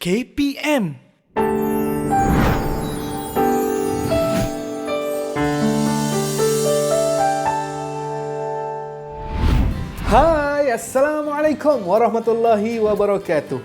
KPM. Hai, Assalamualaikum warahmatullahi wabarakatuh.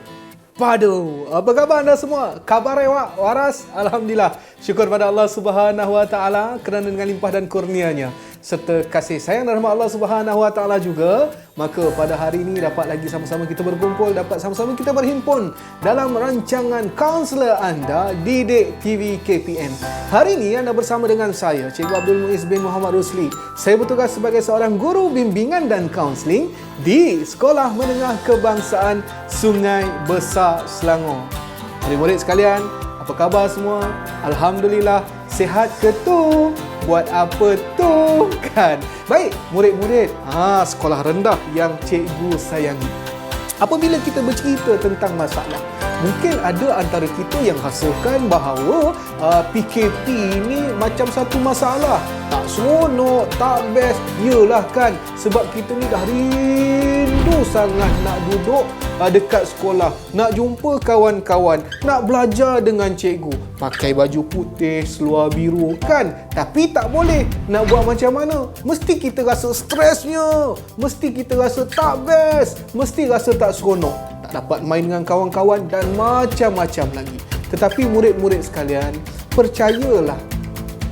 Padu, apa khabar anda semua? Kabar ewak, waras? Alhamdulillah. Syukur pada Allah Subhanahu Wa Taala kerana dengan limpah dan kurnia-Nya serta kasih sayang dan rahmat Allah Subhanahu Wa Taala juga, maka pada hari ini dapat lagi sama-sama kita berkumpul, dapat sama-sama kita berhimpun dalam rancangan kaunselor anda Didik TV KPM. Hari ini anda bersama dengan saya, Cikgu Abdul Muiz bin Muhammad Rusli. Saya bertugas sebagai seorang guru bimbingan dan kaunseling di Sekolah Menengah Kebangsaan Sungai Besar Selangor. Murid-murid sekalian, apa khabar semua? Alhamdulillah, sihat ke tu? Buat apa tu kan? Baik, murid-murid sekolah rendah yang cikgu sayangi. Apabila kita bercerita tentang masalah, mungkin ada antara kita yang rasakan bahawa PKP ini macam satu masalah. Tak seronok, tak best. Yelah kan, sebab kita ni dah rindu sangat nak duduk dekat sekolah, nak jumpa kawan-kawan, nak belajar dengan cikgu. Pakai baju putih, seluar biru kan? Tapi tak boleh. Nak buat macam mana? Mesti kita rasa stresnya. Mesti kita rasa tak best. Mesti rasa tak seronok. Tak dapat main dengan kawan-kawan dan macam-macam lagi. Tetapi murid-murid sekalian, percayalah,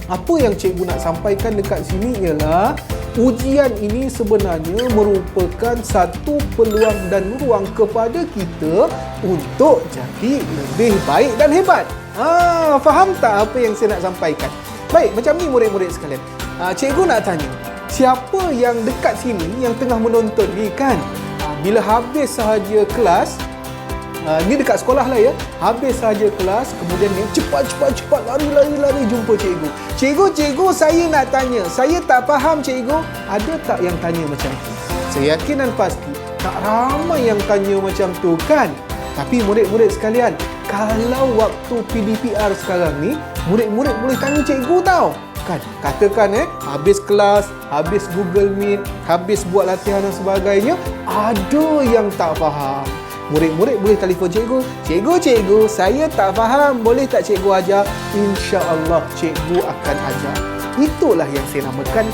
apa yang cikgu nak sampaikan dekat sini ialah ujian ini sebenarnya merupakan satu peluang dan ruang kepada kita untuk jadi lebih baik dan hebat. Faham tak apa yang saya nak sampaikan? Baik, macam ni murid-murid sekalian. Cikgu nak tanya, siapa yang dekat sini yang tengah menonton ni kan? Bila habis sahaja kelas, ni dekat sekolah lah ya, habis sahaja kelas, kemudian dia cepat lari jumpa cikgu. Cikgu, saya nak tanya, saya tak faham cikgu. Ada tak yang tanya macam tu? Saya yakin dan pasti tak ramai yang tanya macam tu kan? Tapi murid-murid sekalian, kalau waktu PDPR sekarang ni, murid-murid boleh tanya cikgu tau kan? Katakan habis kelas, habis Google Meet, habis buat latihan dan sebagainya, ada yang tak faham. Murid-murid boleh telefon cikgu. Cikgu, saya tak faham. Boleh tak cikgu ajar? InsyaAllah cikgu akan ajar. Itulah yang saya namakan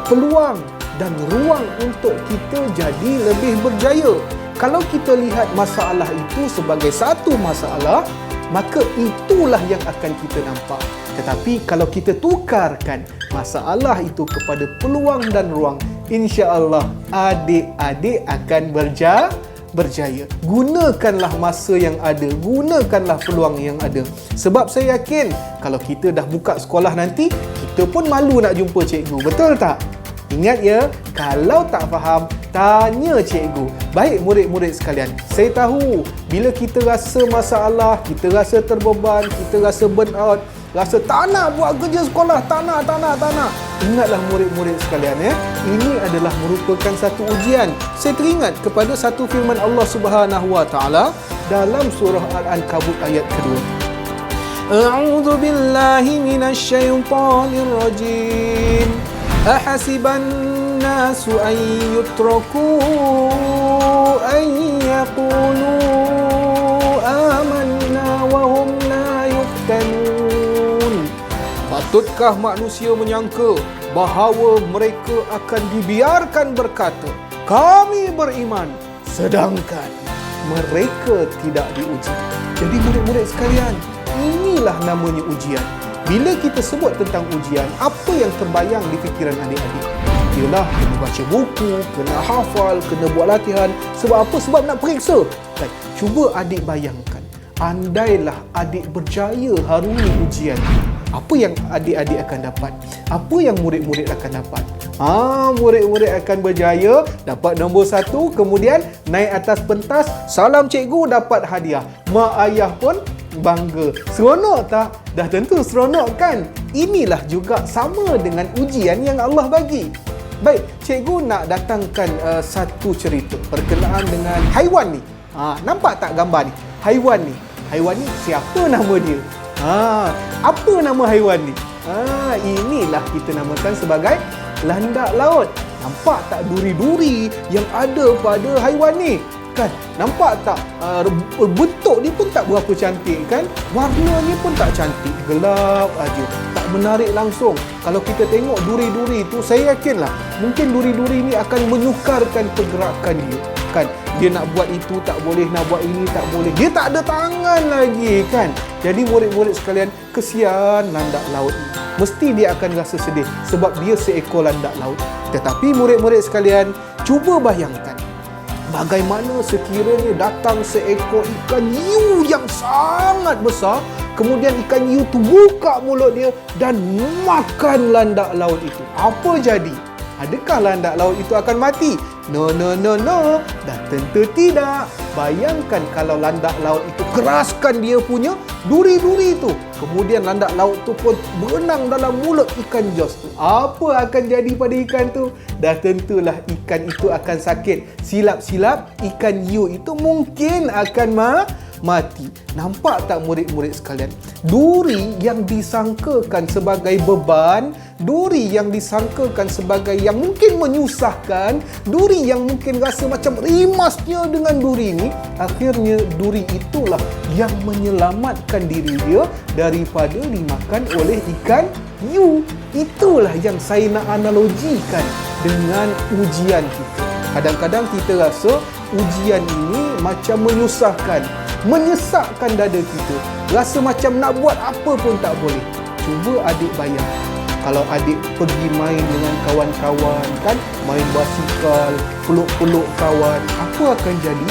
peluang dan ruang untuk kita jadi lebih berjaya. Kalau kita lihat masalah itu sebagai satu masalah, maka itulah yang akan kita nampak. Tetapi kalau kita tukarkan masalah itu kepada peluang dan ruang, insya-Allah adik-adik akan berjaya. Gunakanlah masa yang ada, gunakanlah peluang yang ada. Sebab saya yakin kalau kita dah buka sekolah nanti, kita pun malu nak jumpa cikgu. Betul tak? Ingat ya, kalau tak faham, tanya cikgu. Baik murid-murid sekalian, saya tahu bila kita rasa masalah, kita rasa terbeban, kita rasa burn out, rasa tak nak buat kerja sekolah, tak nak. Ingatlah murid-murid sekalian ini adalah merupakan satu ujian. Saya teringat kepada satu firman Allah Subhanahu Wa Taala dalam surah Al-Ankabut ayat kedua. A'udzu billahi minasy syaithanir rajim. Ahasiban nasu an yutraku an yaqulu amanna wa hum la yuftanun. Patutkah manusia menyangka bahawa mereka akan dibiarkan berkata, kami beriman, sedangkan mereka tidak diuji? Jadi murid-murid sekalian, inilah namanya ujian. Bila kita sebut tentang ujian, apa yang terbayang di fikiran adik-adik? Ialah kena baca buku, kena hafal, kena buat latihan. Sebab apa? Sebab nak periksa. Baik, cuba adik bayangkan, andailah adik berjaya harungi ujian, apa yang adik-adik akan dapat? Apa yang murid-murid akan dapat? Murid-murid akan berjaya, dapat nombor 1, kemudian naik atas pentas, salam cikgu, dapat hadiah. Mak ayah pun bangga. Seronok tak? Dah tentu seronok kan? Inilah juga sama dengan ujian yang Allah bagi. Baik, cikgu nak datangkan satu cerita berkenaan dengan haiwan ni. Nampak tak gambar ni? Haiwan ni siapa nama dia? Apa nama haiwan ni? Inilah kita namakan sebagai landak laut. Nampak tak duri-duri yang ada pada haiwan ni? kan? Nampak tak? Bentuk ni pun tak berapa cantik kan? Warnanya pun tak cantik, gelap aja, tak menarik langsung. Kalau kita tengok duri-duri tu, saya yakinlah mungkin duri-duri ni akan menyukarkan pergerakan dia kan. Dia nak buat itu tak boleh, nak buat ini tak boleh. Dia tak ada tangan lagi kan. Jadi murid-murid sekalian, kesian landak laut ni. Mesti dia akan rasa sedih sebab dia seekor landak laut. Tetapi murid-murid sekalian, cuba bayangkan bagaimana sekiranya datang seekor ikan hiu yang sangat besar, kemudian ikan hiu tu buka mulut dia dan makan landak laut itu. Apa jadi? Adakah landak laut itu akan mati? No. Dah tentu tidak. Bayangkan kalau landak laut itu keraskan dia punya duri-duri itu. Kemudian landak laut tu pun berenang dalam mulut ikan Jaws tu. Apa akan jadi pada ikan tu? Dah tentulah ikan itu akan sakit. Silap-silap ikan hiu itu mungkin akan mati. Nampak tak murid-murid sekalian? Duri yang disangkakan sebagai beban, duri yang disangkakan sebagai yang mungkin menyusahkan, duri yang mungkin rasa macam rimasnya dengan duri ini, akhirnya duri itulah yang menyelamatkan diri dia daripada dimakan oleh ikan hiu. Itulah yang saya nak analogikan dengan ujian kita. Kadang-kadang kita rasa ujian ini macam menyusahkan, menyesakkan dada kita. Rasa macam nak buat apa pun tak boleh. Cuba adik bayangkan, kalau adik pergi main dengan kawan-kawan kan, main basikal, peluk-peluk kawan, apa akan jadi?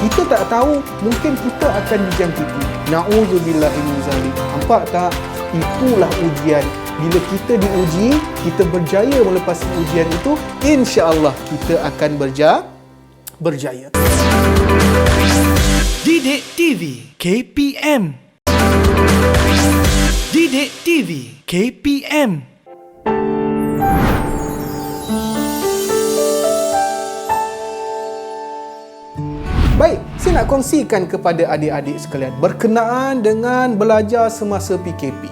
Kita tak tahu, mungkin kita akan dijangkiti. Na'udzubillah min zalik. Nampak tak? Itulah ujian. Bila kita diuji, kita berjaya melepasi ujian itu, insya-Allah kita akan berjaya. Didik TV KPM. Didik TV KPM. Baik, saya nak kongsikan kepada adik-adik sekalian berkenaan dengan belajar semasa PKP.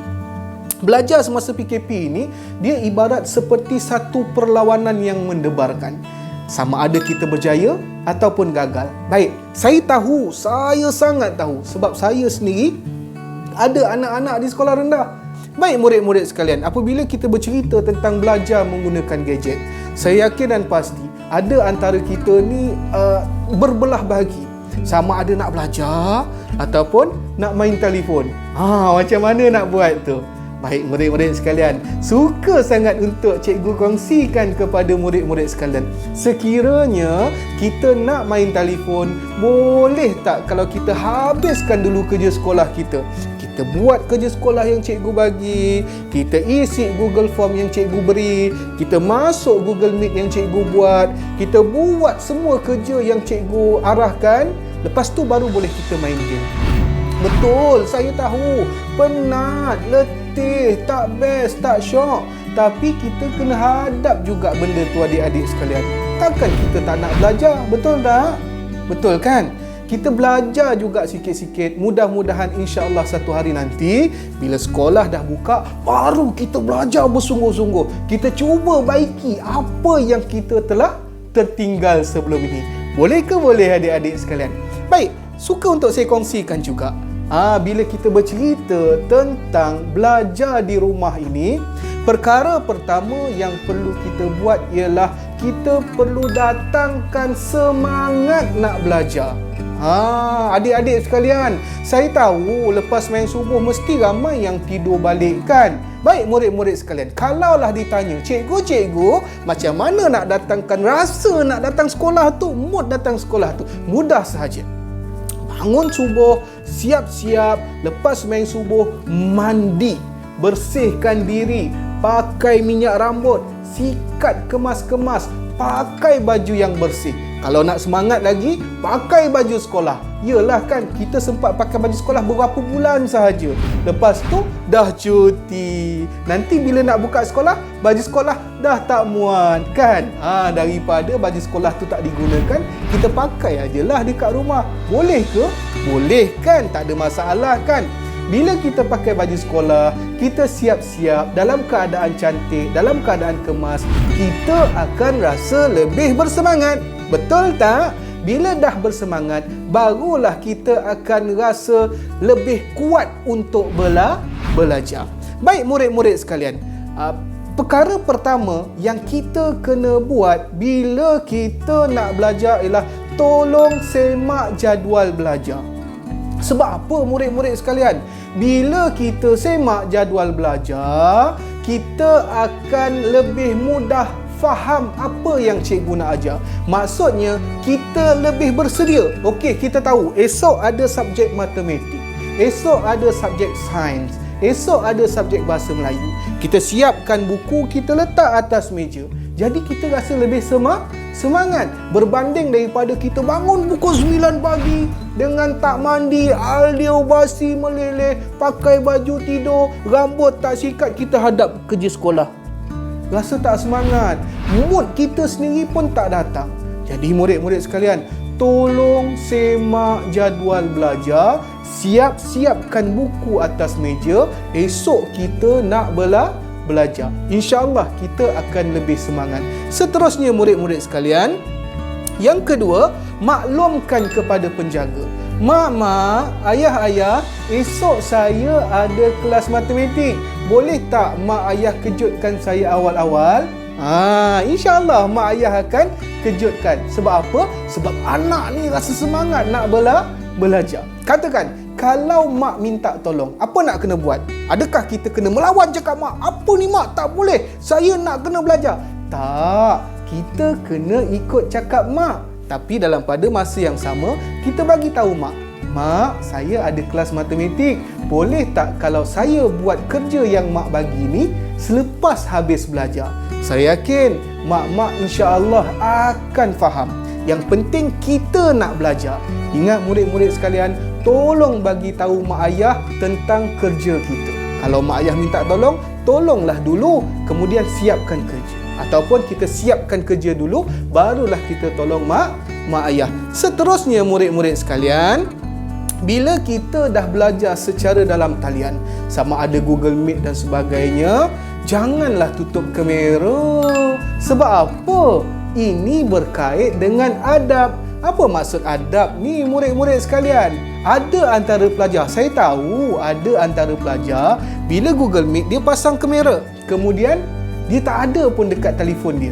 Belajar semasa PKP ini, dia ibarat seperti satu perlawanan yang mendebarkan. Sama ada kita berjaya ataupun gagal. Baik, saya sangat tahu sebab saya sendiri ada anak-anak di sekolah rendah. Baik murid-murid sekalian, apabila kita bercerita tentang belajar menggunakan gadget, saya yakin dan pasti ada antara kita ni berbelah bagi. Sama ada nak belajar ataupun nak main telefon. Macam mana nak buat tu? Baik murid-murid sekalian, suka sangat untuk cikgu kongsikan kepada murid-murid sekalian. Sekiranya kita nak main telefon, boleh tak kalau kita habiskan dulu kerja sekolah kita? Kita buat kerja sekolah yang cikgu bagi, kita isi Google Form yang cikgu beri, kita masuk Google Meet yang cikgu buat, kita buat semua kerja yang cikgu arahkan, lepas tu baru boleh kita main game. Betul, saya tahu, penat, letih, tak best, tak syok. Tapi kita kena hadap juga benda tu adik-adik sekalian. Takkan kita tak nak belajar, betul tak? Betul kan? Kita belajar juga sikit-sikit. Mudah-mudahan insya-Allah satu hari nanti bila sekolah dah buka, baru kita belajar bersungguh-sungguh. Kita cuba baiki apa yang kita telah tertinggal sebelum ini. Boleh ke boleh adik-adik sekalian? Baik, suka untuk saya kongsikan juga. Bila kita bercerita tentang belajar di rumah ini, perkara pertama yang perlu kita buat ialah kita perlu datangkan semangat nak belajar. Adik-adik sekalian, saya tahu lepas main subuh mesti ramai yang tidur balik kan? Baik murid-murid sekalian, kalaulah ditanya, cikgu, macam mana nak datangkan rasa nak datang sekolah tu, mood datang sekolah tu? Mudah sahaja. Bangun subuh, siap-siap, lepas main subuh, mandi, bersihkan diri, pakai minyak rambut, sikat kemas-kemas, pakai baju yang bersih. Kalau nak semangat lagi, pakai baju sekolah. Yelah kan, kita sempat pakai baju sekolah beberapa bulan sahaja. Lepas tu, dah cuti. Nanti bila nak buka sekolah, baju sekolah dah tak muat kan? Daripada baju sekolah tu tak digunakan, kita pakai ajalah dekat rumah. Boleh ke? Boleh kan? Tak ada masalah kan? Bila kita pakai baju sekolah, kita siap-siap dalam keadaan cantik, dalam keadaan kemas, kita akan rasa lebih bersemangat. Betul tak? Bila dah bersemangat, barulah kita akan rasa lebih kuat untuk belajar. Baik murid-murid sekalian, perkara pertama yang kita kena buat bila kita nak belajar ialah tolong semak jadual belajar. Sebab apa murid-murid sekalian? Bila kita semak jadual belajar, kita akan lebih mudah faham apa yang cikgu nak ajar. Maksudnya, kita lebih bersedia. Okey, kita tahu esok ada subjek matematik, esok ada subjek sains, esok ada subjek bahasa Melayu. Kita siapkan buku, kita letak atas meja. Jadi kita rasa lebih semangat berbanding daripada kita bangun pukul 9 pagi dengan tak mandi, aldio basi meleleh, pakai baju tidur, rambut tak sikat, kita hadap kerja sekolah. Rasa tak semangat, mood kita sendiri pun tak datang. Jadi murid-murid sekalian, tolong semak jadual belajar, siapkan buku atas meja, esok kita nak belajar. InsyaAllah kita akan lebih semangat. Seterusnya murid-murid sekalian, yang kedua, maklumkan kepada penjaga. Mak, ayah, esok saya ada kelas matematik. Boleh tak mak ayah kejutkan saya awal-awal? InsyaAllah mak ayah akan kejutkan. Sebab apa? Sebab anak ni rasa semangat nak belajar. Katakan, kalau mak minta tolong, apa nak kena buat? Adakah kita kena melawan cakap mak? Apa ni mak? Tak boleh. Saya nak kena belajar. Tak. Kita kena ikut cakap mak. Tapi dalam pada masa yang sama, kita bagi tahu mak, mak, saya ada kelas matematik. Boleh tak kalau saya buat kerja yang mak bagi ni selepas habis belajar? Saya yakin mak-mak insya-Allah akan faham. Yang penting kita nak belajar. Ingat murid-murid sekalian, tolong bagi tahu mak ayah tentang kerja kita. Kalau mak ayah minta tolong, tolonglah dulu, kemudian siapkan kerja. Ataupun kita siapkan kerja dulu, barulah kita tolong mak ayah. Seterusnya murid-murid sekalian, bila kita dah belajar secara dalam talian, sama ada Google Meet dan sebagainya, janganlah tutup kamera. Sebab apa? Ini berkait dengan adab. Apa maksud adab ni murid-murid sekalian? Ada antara pelajar, saya tahu ada antara pelajar, bila Google Meet dia pasang kamera, kemudian dia tak ada pun dekat telefon dia.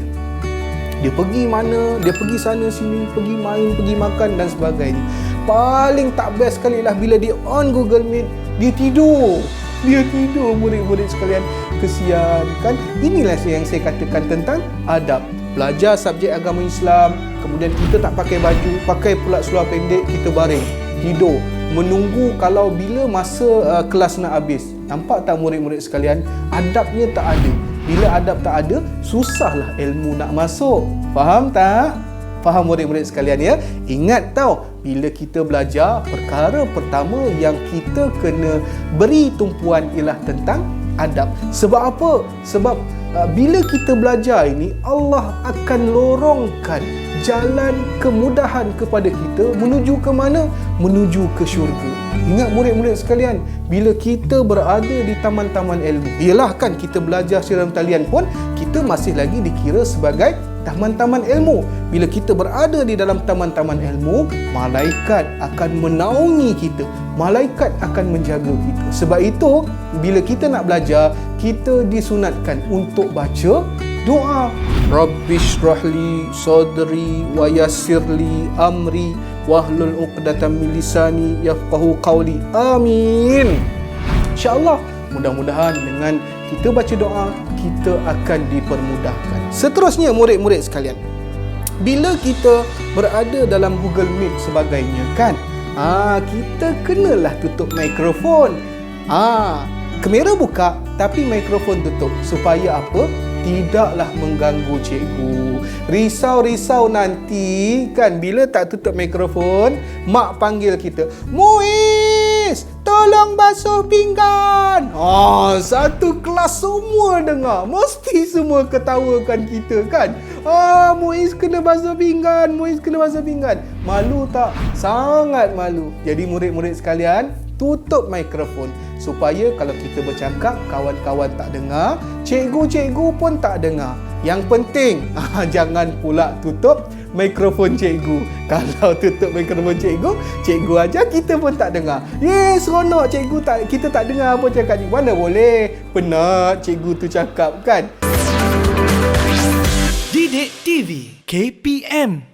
Dia pergi mana, dia pergi sana sini, pergi main, pergi makan dan sebagainya. Paling tak best sekali lah bila dia on Google Meet, dia tidur. Dia tidur murid-murid sekalian. Kesian kan? Inilah yang saya katakan tentang adab. Belajar subjek agama Islam, kemudian kita tak pakai baju, pakai pula seluar pendek, kita baring, tidur, menunggu kalau bila masa kelas nak habis. Nampak tak murid-murid sekalian? Adabnya tak ada. Bila adab tak ada, susahlah ilmu nak masuk. Faham tak? Faham murid-murid sekalian ya? Ingat tau, bila kita belajar, perkara pertama yang kita kena beri tumpuan ialah tentang adab. Sebab apa? Sebab bila kita belajar ini, Allah akan lorongkan jalan kemudahan kepada kita menuju ke mana? Menuju ke syurga. Ingat murid-murid sekalian, bila kita berada di taman-taman ilmu, ialah kan kita belajar secara talian pun, kita masih lagi dikira sebagai taman-taman ilmu. Bila kita berada di dalam taman-taman ilmu, malaikat akan menaungi kita, malaikat akan menjaga kita. Sebab itu, bila kita nak belajar, kita disunatkan untuk baca doa. Rabbishrahli sadri wa yassirli amri wahlul 'uqdatam min lisani yafqahu qawli. Amin. InsyaAllah, mudah-mudahan dengan kita baca doa, kita akan dipermudahkan. Seterusnya murid-murid sekalian, bila kita berada dalam Google Meet sebagainya kan, kita kenalah tutup mikrofon. Kamera buka tapi mikrofon tutup. Supaya apa? Tidaklah mengganggu cikgu. Risau-risau nanti kan, bila tak tutup mikrofon, mak panggil kita, Muiz, tolong basuh pinggan. Satu kelas semua dengar. Mesti semua ketawakan kita kan. Muiz kena basuh pinggan, Muiz kena basuh pinggan. Malu tak? Sangat malu. Jadi murid-murid sekalian, tutup mikrofon supaya kalau kita bercakap, kawan-kawan tak dengar, cikgu-cikgu pun tak dengar. Yang penting jangan pula tutup mikrofon cikgu. Kalau tutup mikrofon cikgu, cikgu aja kita pun tak dengar. Seronok cikgu kita tak dengar apa cakap cikgu. Mana boleh. Penat cikgu tu cakap kan. Didik TV KPM.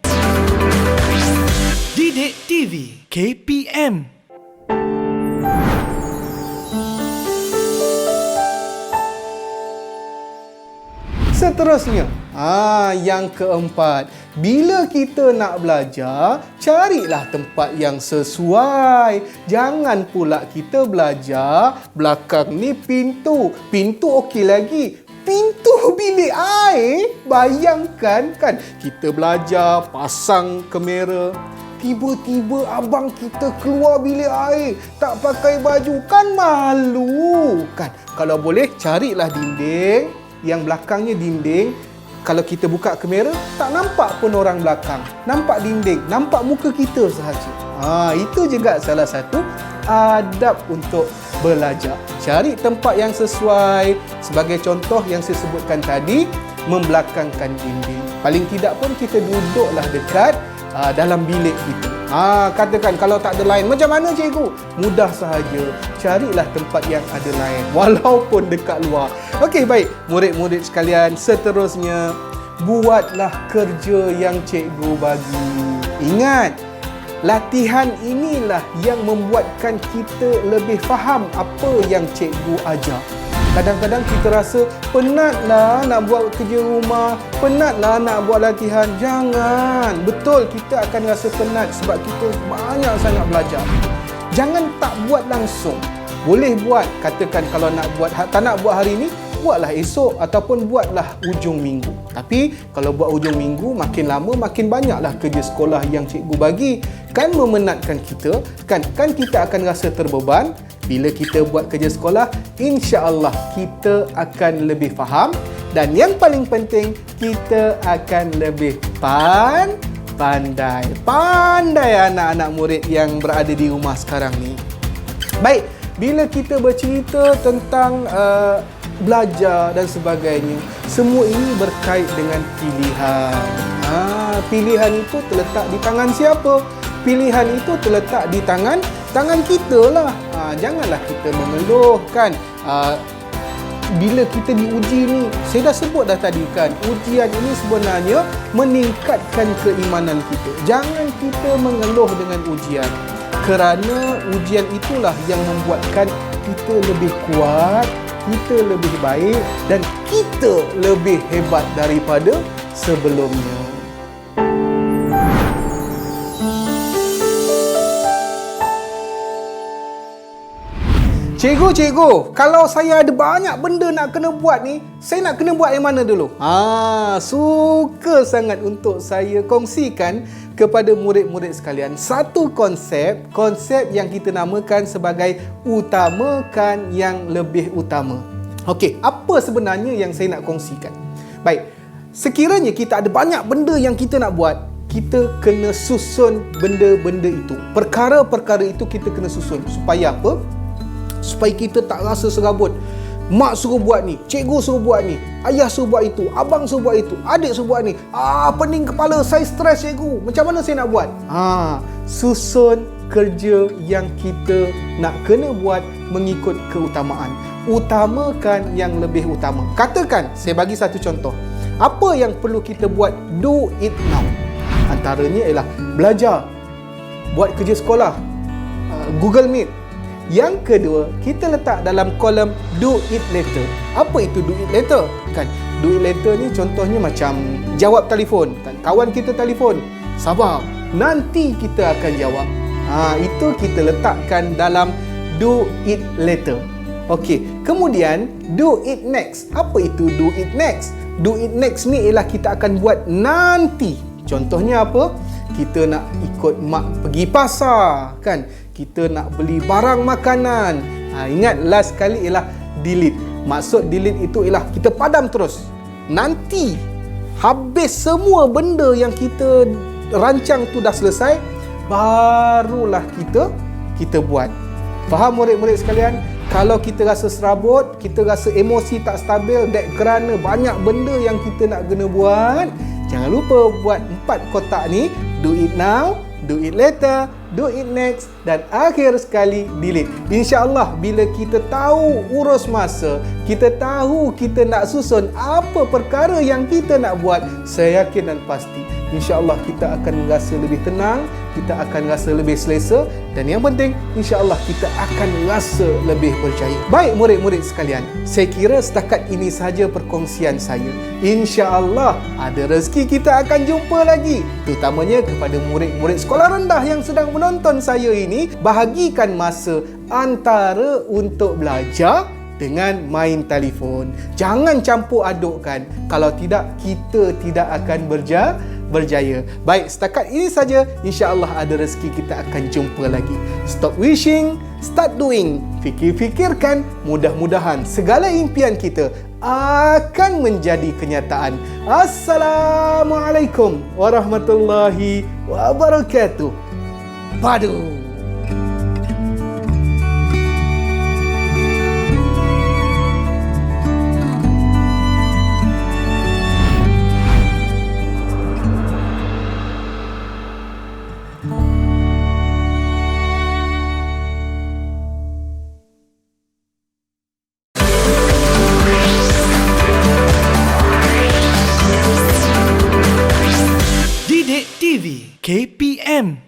Didik TV KPM. Seterusnya, yang keempat, bila kita nak belajar, carilah tempat yang sesuai. Jangan pula kita belajar belakang ni pintu. Pintu okey lagi. Pintu bilik air, bayangkan kan, kita belajar pasang kamera, tiba-tiba abang kita keluar bilik air tak pakai baju, kan malu kan. Kalau boleh carilah dinding yang belakangnya dinding. Kalau kita buka kamera, tak nampak pun orang belakang, nampak dinding, nampak muka kita sahaja. Itu juga salah satu adab untuk belajar. Cari tempat yang sesuai. Sebagai contoh yang saya sebutkan tadi, membelakangkan dinding. Paling tidak pun kita duduklah dekat dalam bilik itu. Katakan kalau tak ada line, macam mana cikgu? Mudah sahaja. Carilah tempat yang ada line, walaupun dekat luar. Okey, baik. Murid-murid sekalian, seterusnya, buatlah kerja yang cikgu bagi. Ingat, latihan inilah yang membuatkan kita lebih faham apa yang cikgu ajar. Kadang-kadang kita rasa penatlah nak buat kerja rumah, penatlah nak buat latihan. Jangan. Betul, kita akan rasa penat sebab kita banyak sangat belajar. Jangan tak buat langsung. Boleh buat, katakan kalau nak buat, tak nak buat hari ini, buatlah esok ataupun buatlah ujung minggu. Tapi kalau buat ujung minggu, makin lama makin banyaklah kerja sekolah yang cikgu bagi. Kan memenatkan kita, kan kita akan rasa terbeban. Bila kita buat kerja sekolah, insya-Allah kita akan lebih faham, dan yang paling penting, kita akan lebih pandai. Pandai anak-anak murid yang berada di rumah sekarang ni. Baik, bila kita bercerita tentang belajar dan sebagainya, semua ini berkait dengan pilihan. Pilihan itu terletak di tangan siapa? Pilihan itu terletak di tangan kita lah. Janganlah kita mengeluh kan. Bila kita diuji ni, saya dah sebut dah tadi kan, ujian ini sebenarnya meningkatkan keimanan kita. Jangan kita mengeluh dengan ujian, kerana ujian itulah yang membuatkan kita lebih kuat, kita lebih baik, dan kita lebih hebat daripada sebelumnya. Cikgu, kalau saya ada banyak benda nak kena buat ni, saya nak kena buat yang mana dulu? Suka sangat untuk saya kongsikan kepada murid-murid sekalian satu konsep yang kita namakan sebagai utamakan yang lebih utama. Okey, apa sebenarnya yang saya nak kongsikan? Baik, sekiranya kita ada banyak benda yang kita nak buat, kita kena susun benda-benda itu. Perkara-perkara itu kita kena susun. Supaya apa? Supaya kita tak rasa serabut. Mak suruh buat ni, cikgu suruh buat ni, ayah suruh buat itu, abang suruh buat itu, adik suruh buat ni. Pening kepala, saya stres cikgu. Macam mana saya nak buat? Susun kerja yang kita nak kena buat mengikut keutamaan. Utamakan yang lebih utama. Katakan, saya bagi satu contoh. Apa yang perlu kita buat? Do it now. Antaranya ialah belajar, buat kerja sekolah, Google Meet. Yang kedua, kita letak dalam kolom do it later. Apa itu do it later? Kan, do it later ni contohnya macam jawab telefon. Kan, kawan kita telefon, sabar, nanti kita akan jawab. Itu kita letakkan dalam do it later. Okey, kemudian do it next. Apa itu do it next? Do it next ni ialah kita akan buat nanti. Contohnya apa? Kita nak ikut mak pergi pasar, kan? Kita nak beli barang makanan. Ingat, last kali ialah delete. Maksud delete itu ialah kita padam terus. Nanti habis semua benda yang kita rancang tu dah selesai, barulah kita buat. Faham murid-murid sekalian? Kalau kita rasa serabut, kita rasa emosi tak stabil, that kerana banyak benda yang kita nak kena buat, jangan lupa buat 4 kotak ni. Do it now, do it later, do it next, dan akhir sekali delete. InsyaAllah bila kita tahu urus masa, kita tahu kita nak susun apa perkara yang kita nak buat, saya yakin dan pasti InsyaAllah kita akan rasa lebih tenang, kita akan rasa lebih selesa, dan yang penting InsyaAllah kita akan rasa lebih berjaya. Baik murid-murid sekalian, saya kira setakat ini sahaja perkongsian saya. InsyaAllah ada rezeki kita akan jumpa lagi. Terutamanya kepada murid-murid sekolah rendah yang sedang menonton saya ini, bahagikan masa antara untuk belajar dengan main telefon. Jangan campur adukkan. Kalau tidak, kita tidak akan berjaya. Baik, setakat ini saja. InsyaAllah ada rezeki kita akan jumpa lagi. Stop wishing, start doing. Fikir-fikirkan, mudah-mudahan segala impian kita akan menjadi kenyataan. Assalamualaikum warahmatullahi wabarakatuh. Padu. Didik TV KPM